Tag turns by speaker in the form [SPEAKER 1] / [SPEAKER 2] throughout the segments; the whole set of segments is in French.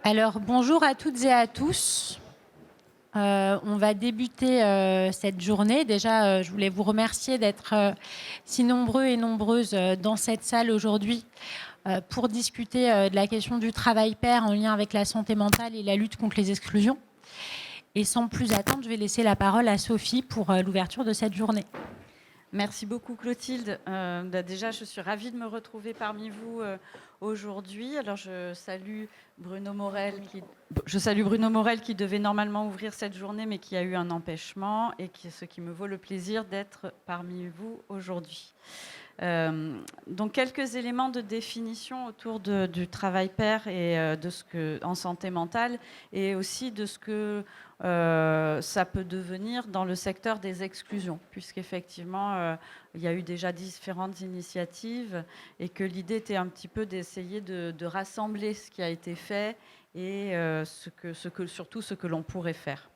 [SPEAKER 1] Alors, bonjour à toutes et à tous. On va débuter cette journée. Déjà, je voulais vous remercier d'être si nombreux et nombreuses dans cette salle aujourd'hui pour discuter de la question du travail pair en lien avec la santé mentale et la lutte contre les exclusions. Et sans plus attendre, je vais laisser la parole à Sophie pour l'ouverture de cette journée.
[SPEAKER 2] Merci beaucoup Clotilde. Déjà, je suis ravie de me retrouver parmi vous aujourd'hui. Alors, je salue Bruno Morel qui devait normalement ouvrir cette journée, mais qui a eu un empêchement, et ce qui me vaut le plaisir d'être parmi vous aujourd'hui. Donc, quelques éléments de définition autour du travail pair et de ce que en santé mentale, et aussi de ce que ça peut devenir dans le secteur des exclusions, puisqu'effectivement, il y a eu déjà différentes initiatives et que l'idée était un petit peu d'essayer de rassembler ce qui a été fait et surtout ce que l'on pourrait faire.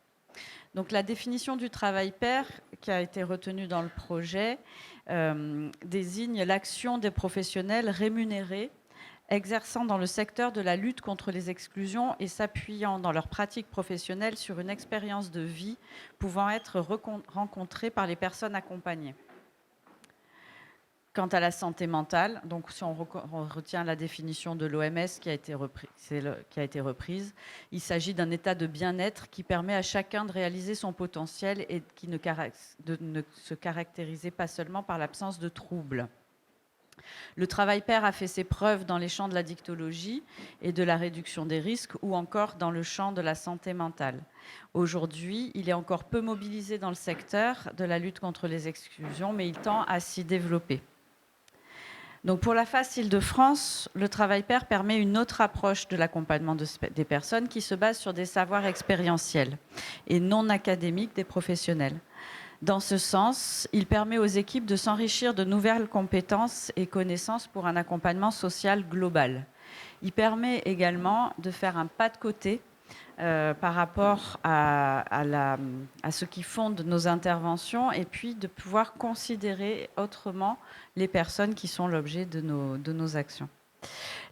[SPEAKER 2] Donc la définition du travail pair qui a été retenue dans le projet désigne l'action des professionnels rémunérés exerçant dans le secteur de la lutte contre les exclusions et s'appuyant dans leur pratique professionnelle sur une expérience de vie pouvant être rencontrée par les personnes accompagnées. Quant à la santé mentale, donc si on retient la définition de l'OMS qui a été reprise, il s'agit d'un état de bien-être qui permet à chacun de réaliser son potentiel et qui ne se caractérise pas seulement par l'absence de troubles. Le travail pair a fait ses preuves dans les champs de la dictologie et de la réduction des risques, ou encore dans le champ de la santé mentale. Aujourd'hui, il est encore peu mobilisé dans le secteur de la lutte contre les exclusions, mais il tend à s'y développer. Donc pour la FAS Île-de-France, le travail pair permet une autre approche de l'accompagnement des personnes qui se base sur des savoirs expérientiels et non académiques des professionnels. Dans ce sens, il permet aux équipes de s'enrichir de nouvelles compétences et connaissances pour un accompagnement social global. Il permet également de faire un pas de côté par rapport à ce qui fonde nos interventions, et puis de pouvoir considérer autrement les personnes qui sont l'objet de nos actions.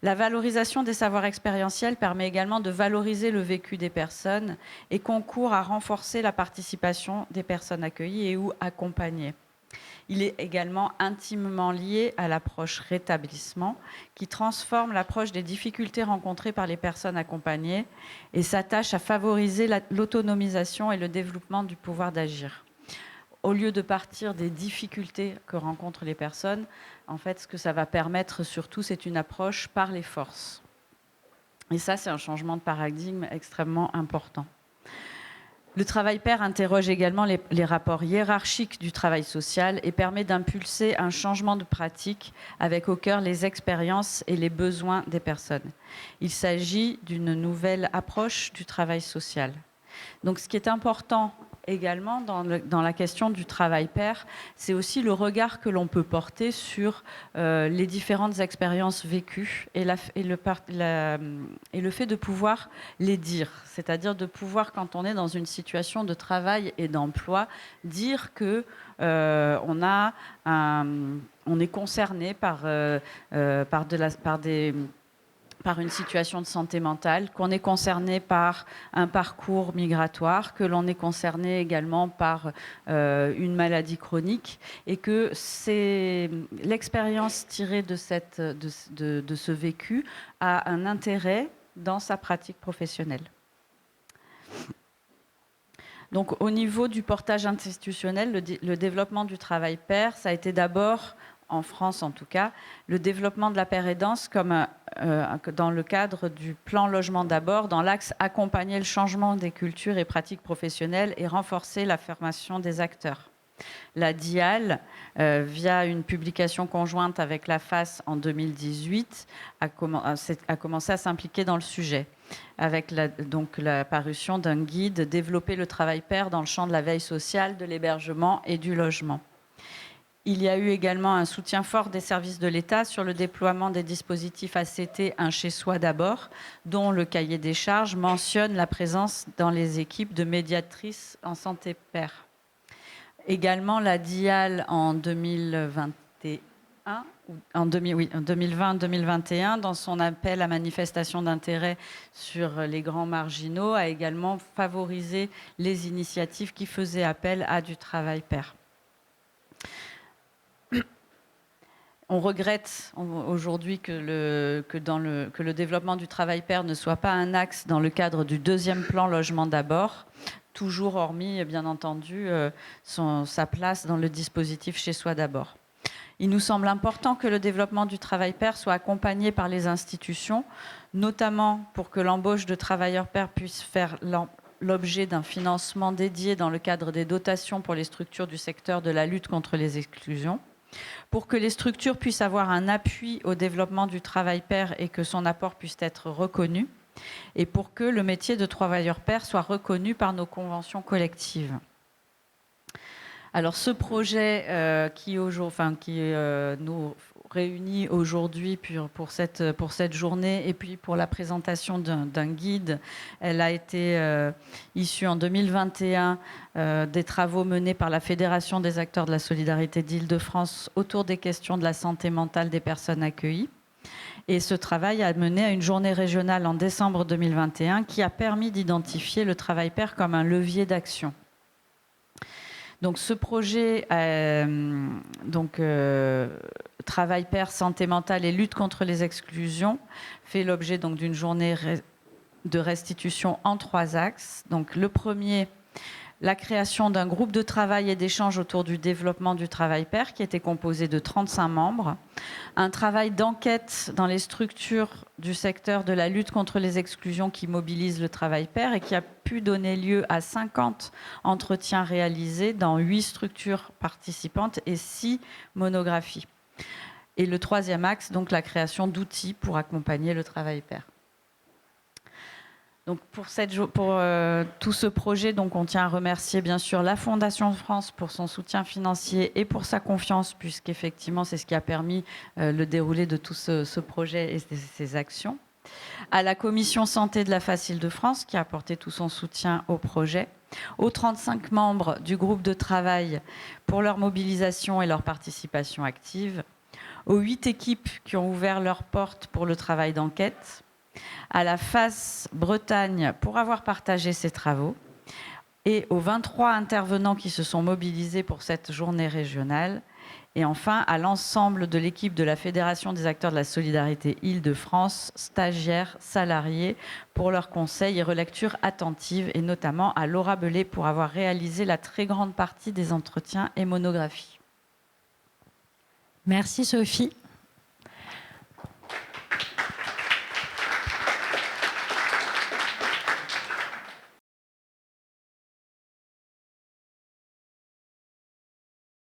[SPEAKER 2] La valorisation des savoirs expérientiels permet également de valoriser le vécu des personnes et concourt à renforcer la participation des personnes accueillies et ou accompagnées. Il est également intimement lié à l'approche rétablissement, qui transforme l'approche des difficultés rencontrées par les personnes accompagnées et s'attache à favoriser l'autonomisation et le développement du pouvoir d'agir. Au lieu de partir des difficultés que rencontrent les personnes, en fait, ce que ça va permettre surtout, c'est une approche par les forces. Et ça, c'est un changement de paradigme extrêmement important. Le travail pair interroge également les rapports hiérarchiques du travail social et permet d'impulser un changement de pratique avec au cœur les expériences et les besoins des personnes. Il s'agit d'une nouvelle approche du travail social. Donc, ce qui est important également dans la question du travail pair, c'est aussi le regard que l'on peut porter sur les différentes expériences vécues et le fait de pouvoir les dire. C'est-à-dire de pouvoir, quand on est dans une situation de travail et d'emploi, dire que on est concerné par une situation de santé mentale, qu'on est concerné par un parcours migratoire, que l'on est concerné également par une maladie chronique, et que c'est l'expérience tirée de ce vécu a un intérêt dans sa pratique professionnelle. Donc, au niveau du portage institutionnel, le développement du travail pair, ça a été d'abord, en France en tout cas, le développement de la paire aidance comme dans le cadre du plan logement d'abord, dans l'axe accompagner le changement des cultures et pratiques professionnelles et renforcer la formation des acteurs. La DIAL, via une publication conjointe avec la FAS en 2018, a commencé à s'impliquer dans le sujet, avec la parution d'un guide « Développer le travail pair dans le champ de la veille sociale, de l'hébergement et du logement ». Il y a eu également un soutien fort des services de l'État sur le déploiement des dispositifs ACT Un chez soi d'abord, dont le cahier des charges mentionne la présence dans les équipes de médiatrices en santé pair. Également, la DIAL en 2021 en 2020-2021, dans son appel à manifestation d'intérêt sur les grands marginaux, a également favorisé les initiatives qui faisaient appel à du travail pair. On regrette aujourd'hui que le développement du travail pair ne soit pas un axe dans le cadre du deuxième plan logement d'abord, toujours hormis, bien entendu, sa place dans le dispositif Chez Soi d'abord. Il nous semble important que le développement du travail pair soit accompagné par les institutions, notamment pour que l'embauche de travailleurs pairs puisse faire l'objet d'un financement dédié dans le cadre des dotations pour les structures du secteur de la lutte contre les exclusions, pour que les structures puissent avoir un appui au développement du travail pair et que son apport puisse être reconnu, et pour que le métier de travailleur pair soit reconnu par nos conventions collectives. Alors ce projet qui nous réunit aujourd'hui pour cette journée et puis pour la présentation d'un guide, elle a été issue en 2021 des travaux menés par la Fédération des acteurs de la solidarité d'Île-de-France autour des questions de la santé mentale des personnes accueillies. Et ce travail a mené à une journée régionale en décembre 2021 qui a permis d'identifier le travail pair comme un levier d'action. Donc ce projet, travail pair, santé mentale et lutte contre les exclusions, fait l'objet d'une journée de restitution en 3 axes. Donc le premier, la création d'un groupe de travail et d'échange autour du développement du travail pair qui était composé de 35 membres. Un travail d'enquête dans les structures du secteur de la lutte contre les exclusions qui mobilise le travail pair et qui a pu donner lieu à 50 entretiens réalisés dans 8 structures participantes et 6 monographies. Et le troisième axe, donc la création d'outils pour accompagner le travail pair. Donc pour tout ce projet, donc on tient à remercier bien sûr la Fondation France pour son soutien financier et pour sa confiance, puisqu'effectivement c'est ce qui a permis le déroulé de tout ce projet et ces actions. À la Commission Santé de la FACE Île-de-France qui a apporté tout son soutien au projet. Aux 35 membres du groupe de travail pour leur mobilisation et leur participation active. Aux 8 équipes qui ont ouvert leurs portes pour le travail d'enquête. À la FACE Bretagne pour avoir partagé ses travaux et aux 23 intervenants qui se sont mobilisés pour cette journée régionale et enfin à l'ensemble de l'équipe de la Fédération des acteurs de la solidarité Île-de-France, stagiaires, salariés pour leurs conseils et relectures attentives et notamment à Laura Belay pour avoir réalisé la très grande partie des entretiens et monographies.
[SPEAKER 1] Merci Sophie.